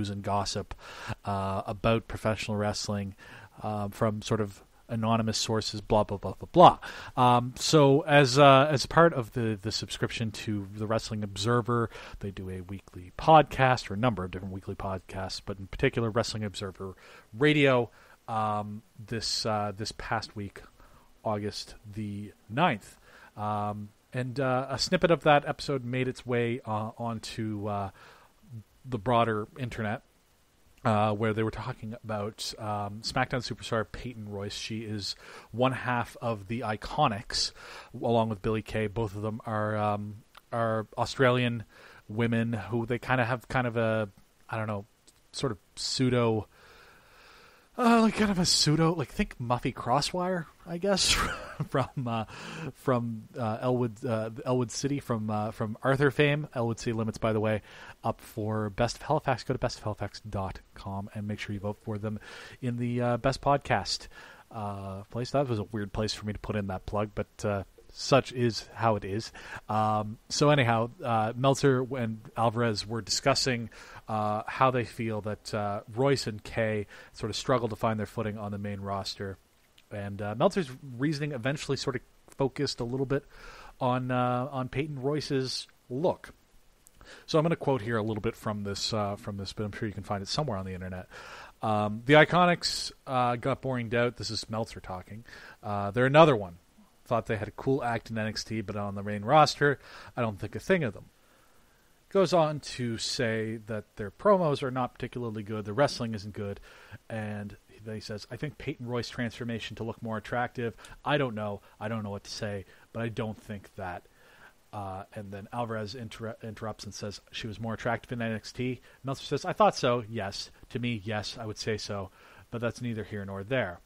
news and gossip about professional wrestling from sort of anonymous sources, blah, blah, blah, blah, blah. So as part of the subscription to the Wrestling Observer, they do a weekly podcast, or a number of different weekly podcasts, but in particular Wrestling Observer Radio. This past week, August the 9th. And a snippet of that episode made its way onto the broader internet, where they were talking about SmackDown superstar Peyton Royce. She is one half of the Iconics, along with Billie Kay. Both of them are Australian women who they kind of have a, I don't know, sort of pseudo... think Muffy Crosswire, I guess, from Elwood City, from Arthur fame. Elwood City Limits, by the way, up for Best of Halifax. Go to bestofhalifax.com and make sure you vote for them in the Best Podcast place. That was a weird place for me to put in that plug, but such is how it is. So anyhow, Meltzer and Alvarez were discussing how they feel that Royce and Kay sort of struggle to find their footing on the main roster. And Meltzer's reasoning eventually sort of focused a little bit on Peyton Royce's look. So I'm going to quote here a little bit from this, but I'm sure you can find it somewhere on the internet. The Iconics got boring out. This is Meltzer talking. They're another one. Thought they had a cool act in NXT, but on the main roster, I don't think a thing of them. Goes on to say that their promos are not particularly good, the wrestling isn't good, and he says, I think Peyton Royce's transformation to look more attractive, I don't know what to say, but I don't think that. And then Alvarez interrupts and says, she was more attractive in NXT. Meltzer says, I thought so, yes. To me, yes, I would say so, but that's neither here nor there.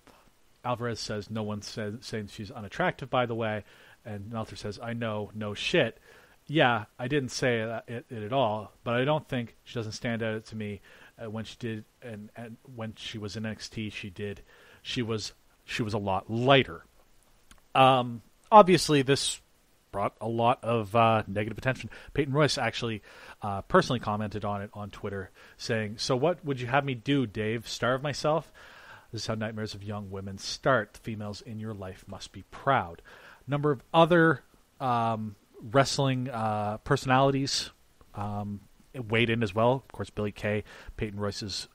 Alvarez says, no one's saying she's unattractive, by the way. And Meltzer says, I know, no shit. Yeah, I didn't say it at all, but I don't think she doesn't stand out to me when she did, and when she was in NXT, she did. She was a lot lighter. Obviously, this brought a lot of negative attention. Peyton Royce actually personally commented on it on Twitter, saying, so what would you have me do, Dave? Starve myself? This is how nightmares of young women start. The females in your life must be proud. Number of other wrestling personalities weighed in as well. Of course, Billie Kay, Peyton Royce's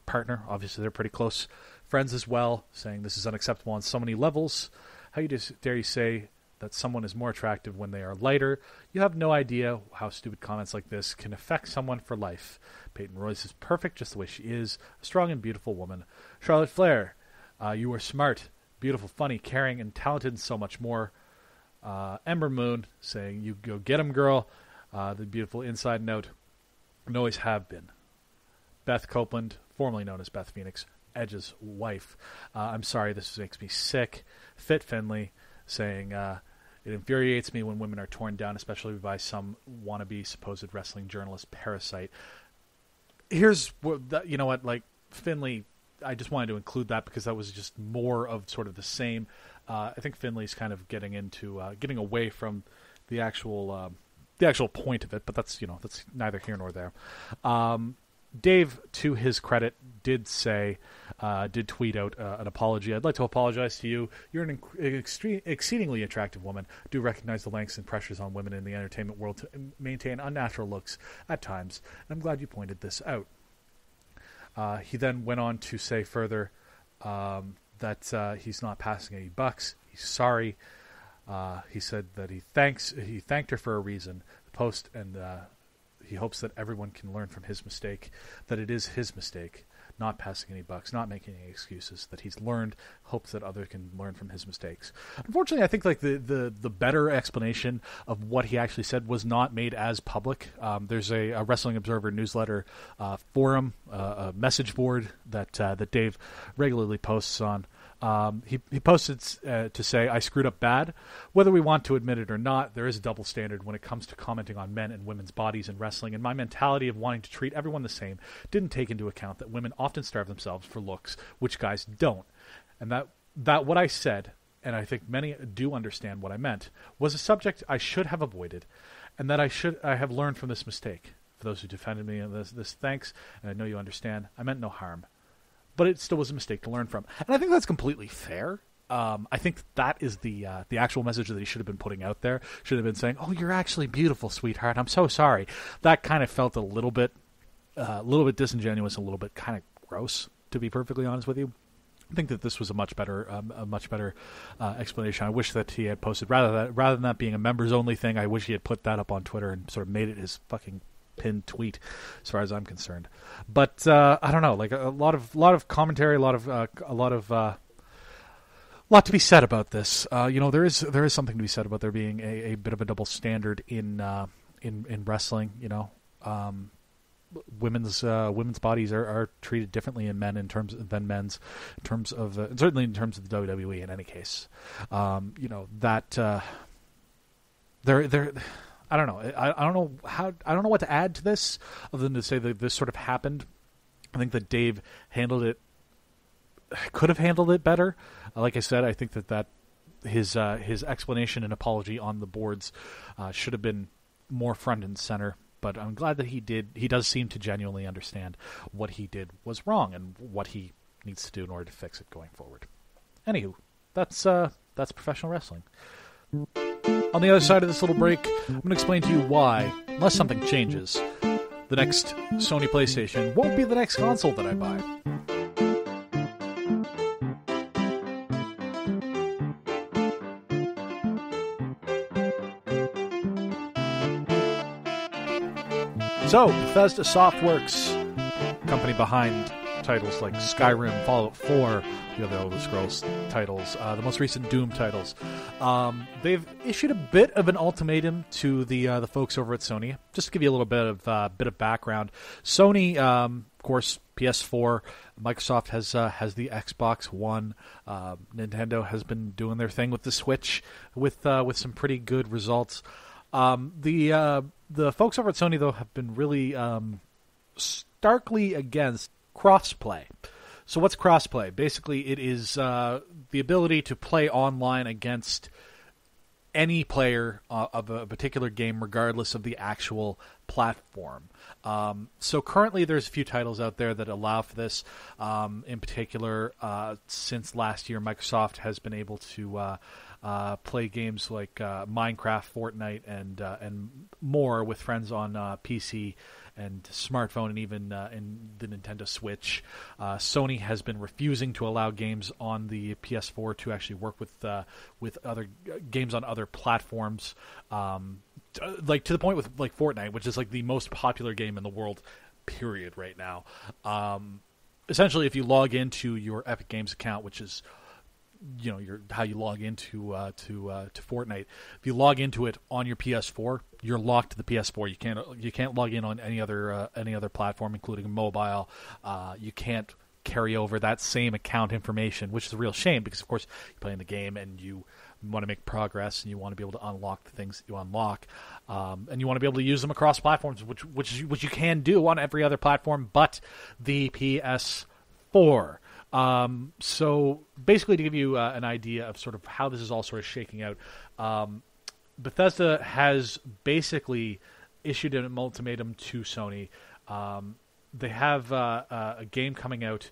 partner. Obviously, they're pretty close friends as well, saying this is unacceptable on so many levels. How dare you say that someone is more attractive when they are lighter? You have no idea how stupid comments like this can affect someone for life. Peyton Royce is perfect just the way she is, a strong and beautiful woman. Charlotte Flair, you are smart, beautiful, funny, caring, and talented, and so much more. Ember Moon saying, you go get 'em, girl. The beautiful inside note, and always have been. Beth Copeland, formerly known as Beth Phoenix, Edge's wife. I'm sorry, this makes me sick. Fit Finley saying, it infuriates me when women are torn down, especially by some wannabe supposed wrestling journalist parasite. Here's what, you know what, like, Finley, I just wanted to include that because that was just more of sort of the same. I think Finley's kind of getting getting away from the actual point of it, but that's neither here nor there. Dave, to his credit, did tweet out an apology. I'd like to apologize to you. You're an exceedingly attractive woman. Do recognize the lengths and pressures on women in the entertainment world to maintain unnatural looks at times. I'm glad you pointed this out. He then went on to say further that he's not passing any bucks. He's sorry. He said that he thanked her for a reason. The post, and he hopes that everyone can learn from his mistake, that it is his mistake, not passing any bucks, not making any excuses, that he's learned, hopes that others can learn from his mistakes. Unfortunately, I think like the better explanation of what he actually said was not made as public. There's a Wrestling Observer newsletter forum, a message board that Dave regularly posts on. He posted to say, I screwed up bad. Whether we want to admit it or not, there is a double standard when it comes to commenting on men and women's bodies in wrestling, and my mentality of wanting to treat everyone the same didn't take into account that women often starve themselves for looks, which guys don't. And that what I said, and I think many do understand what I meant, was a subject I should have avoided, and that I have learned from this mistake. For those who defended me in this thanks, and I know you understand. I meant no harm. But it still was a mistake to learn from. And I think that's completely fair. I think that is the actual message that he should have been putting out there. Should have been saying, "Oh, you're actually beautiful, sweetheart. I'm so sorry." That kind of felt a little bit disingenuous, a little bit kind of gross, to be perfectly honest with you. I think that this was a much better explanation. I wish that he had posted rather than that being a members only thing. I wish he had put that up on Twitter and sort of made it his fucking pinned tweet, as far as I'm concerned. But I don't know, like a lot of commentary, a lot to be said about this. There is something to be said about there being a bit of a double standard in wrestling. Women's bodies are treated differently in men than men's, in terms of certainly in terms of the WWE. In any case, there. I don't know. I don't know what to add to this other than to say that this sort of happened. I think that Dave could have handled it better. Like I said, I think that his explanation and apology on the boards should have been more front and center. But I'm glad that he did. He does seem to genuinely understand what he did was wrong and what he needs to do in order to fix it going forward. Anywho, that's professional wrestling. On the other side of this little break, I'm going to explain to you why, unless something changes, the next Sony PlayStation won't be the next console that I buy. So, Bethesda Softworks, company behind titles like Skyrim, Fallout 4, the other Elder Scrolls titles, the most recent Doom titles. They've issued a bit of an ultimatum to the folks over at Sony. Just to give you a little bit of background, Sony, of course, PS4. Microsoft has the Xbox One. Nintendo has been doing their thing with the Switch with some pretty good results. The folks over at Sony, though, have been really starkly against crossplay. So what's crossplay? Basically, it is the ability to play online against any player of a particular game, regardless of the actual platform. So currently, there's a few titles out there that allow for this. In particular, since last year, Microsoft has been able to play games like Minecraft, Fortnite, and more with friends on PC and smartphone, and even in the Nintendo Switch. Sony has been refusing to allow games on the PS4 to actually work with other games on other platforms, like to the point with like Fortnite, which is like the most popular game in the world, period, right now. Essentially, if you log into your Epic Games account, which is how you log into to Fortnite. If you log into it on your PS4, you're locked to the PS4. You can't log in on any other platform, including mobile. You can't carry over that same account information, which is a real shame because, of course, you're playing the game and you want to make progress and you want to be able to unlock the things that you unlock, and you want to be able to use them across platforms, which you can do on every other platform but the PS4. So basically, to give you an idea of sort of how this is all sort of shaking out, Bethesda has basically issued an ultimatum to Sony. They have a game coming out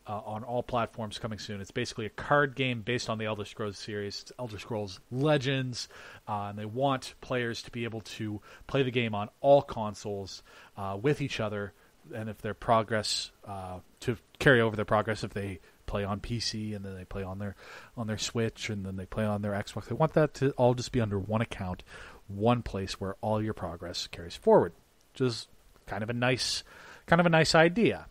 on all platforms coming soon. It's basically a card game based on the Elder Scrolls series. It's Elder Scrolls Legends, and they want players to be able to play the game on all consoles with each other. And if their progress to carry over their progress, if they play on PC and then they play on their Switch and then they play on their Xbox, they want that to all just be under one account, one place where all your progress carries forward. Which is kind of a nice idea.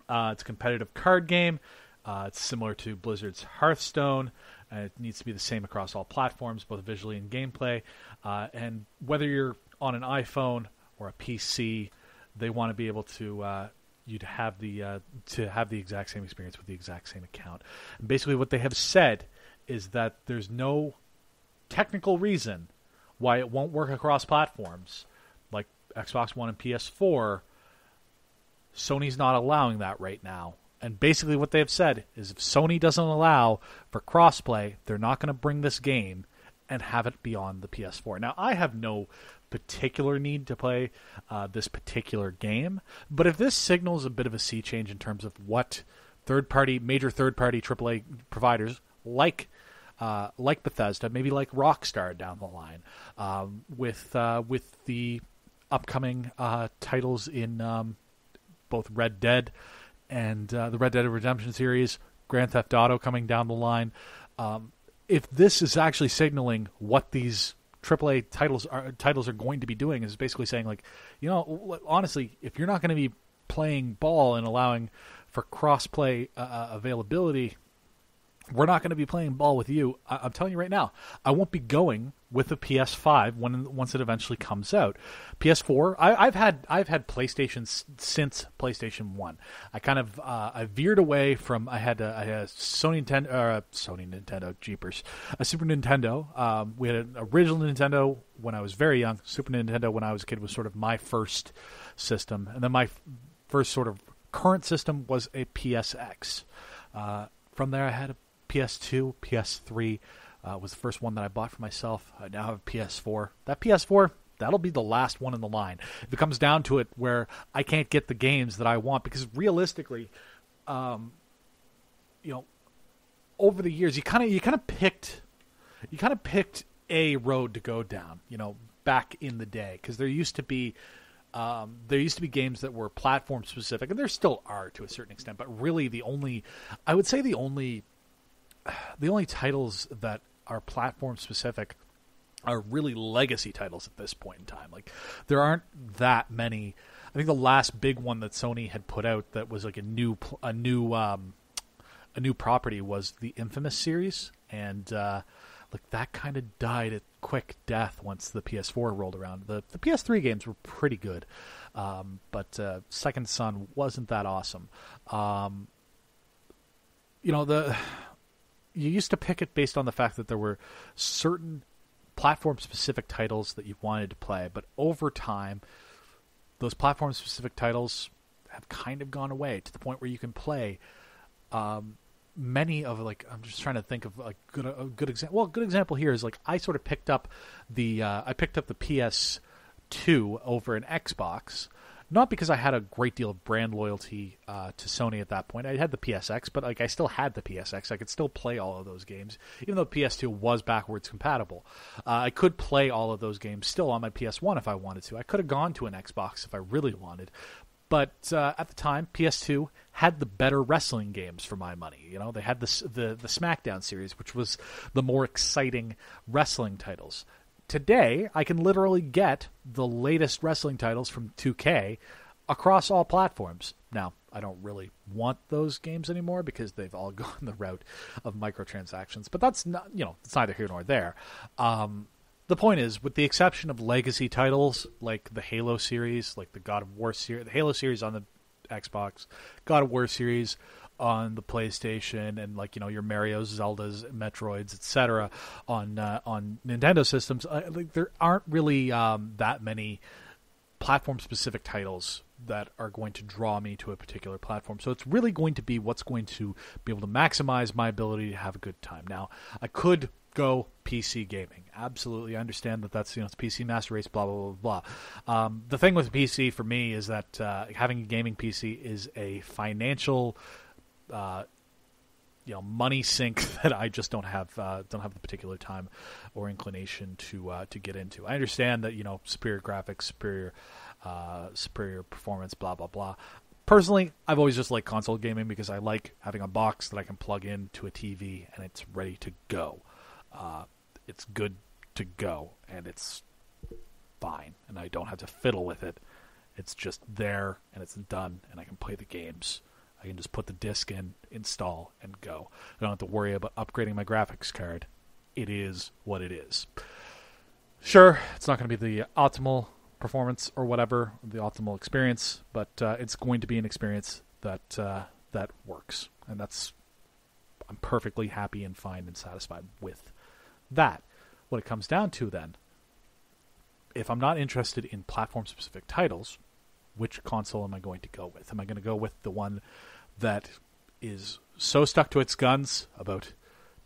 It's a competitive card game. It's similar to Blizzard's Hearthstone. And it needs to be the same across all platforms, both visually and gameplay. And whether you're on an iPhone or a PC, they want to be able to you to have the exact same experience with the exact same account. And basically, what they have said is that there's no technical reason why it won't work across platforms like Xbox One and PS4. Sony's not allowing that right now. And basically, what they have said is if Sony doesn't allow for crossplay, they're not going to bring this game and have it be on the PS4. Now, I have no particular need to play this particular game. But if this signals a bit of a sea change in terms of what major third-party AAA providers like Bethesda, maybe like Rockstar down the line, with the upcoming titles in both Red Dead and the Red Dead Redemption series, Grand Theft Auto coming down the line. If this is actually signaling what these AAA titles are going to be doing, is basically saying, like, honestly, if you're not going to be playing ball and allowing for cross-play availability, we're not going to be playing ball with you. I'm telling you right now, I won't be going with the PS5 once it eventually comes out. PS4, I've had PlayStation since PlayStation 1. I kind of I veered away from. I had a Sony Nintendo, jeepers, a Super Nintendo. We had an original Nintendo when I was very young. Super Nintendo when I was a kid was sort of my first system, and then my first sort of current system was a PSX. From there, I had a PS2, PS3 was the first one that I bought for myself. I now have a PS4. That PS4, that'll be the last one in the line. If it comes down to it where I can't get the games that I want, because realistically, over the years, you kind of picked a road to go down, back in the day, because there used to be games that were platform specific, and there still are to a certain extent, but really the only titles that are platform specific are really legacy titles at this point in time. Like, there aren't that many. I think the last big one that Sony had put out that was like a new property was the Infamous series, and that kind of died a quick death once the PS4 rolled around. The PS3 games were pretty good, but Second Son wasn't that awesome. You used to pick it based on the fact that there were certain platform-specific titles that you wanted to play, but over time, those platform-specific titles have kind of gone away to the point where you can play many of, like, I'm just trying to think of a good example. Well, a good example here is, like, I sort of picked up the PS2 over an Xbox. Not because I had a great deal of brand loyalty to Sony at that point. I had the PSX, but I still had the PSX. I could still play all of those games, even though PS2 was backwards compatible. I could play all of those games still on my PS1 if I wanted to. I could have gone to an Xbox if I really wanted. But at the time, PS2 had the better wrestling games for my money. They had the SmackDown series, which was the more exciting wrestling titles. Today, I can literally get the latest wrestling titles from 2K across all platforms. Now, I don't really want those games anymore because they've all gone the route of microtransactions. But that's not, it's neither here nor there. The point is, with the exception of legacy titles like the Halo series, like the God of War series, the Halo series on the Xbox, God of War series on the PlayStation, and your Marios, Zeldas, Metroids, etc. on Nintendo systems, there aren't really that many platform-specific titles that are going to draw me to a particular platform. So it's really going to be what's going to be able to maximize my ability to have a good time. Now, I could go PC gaming. Absolutely, I understand that's it's PC Master Race, blah blah blah blah. The thing with PC for me is that having a gaming PC is a financial money sink that I just don't have the particular time or inclination to get into. I understand that superior graphics, superior performance, blah blah blah. Personally, I've always just liked console gaming because I like having a box that I can plug into a TV and it's ready to go. It's good to go and it's fine, and I don't have to fiddle with it. It's just there and it's done, and I can play the games. I can just put the disc in, install, and go. I don't have to worry about upgrading my graphics card. It is what it is. Sure, it's not going to be the optimal performance or whatever, the optimal experience, but it's going to be an experience that works. And I'm perfectly happy and fine and satisfied with that. What it comes down to then, if I'm not interested in platform-specific titles, which console am I going to go with? Am I going to go with the one that is so stuck to its guns about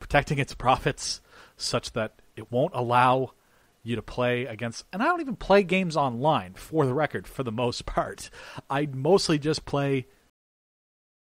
protecting its profits such that it won't allow you to play against. And I don't even play games online, for the record, for the most part. I mostly just play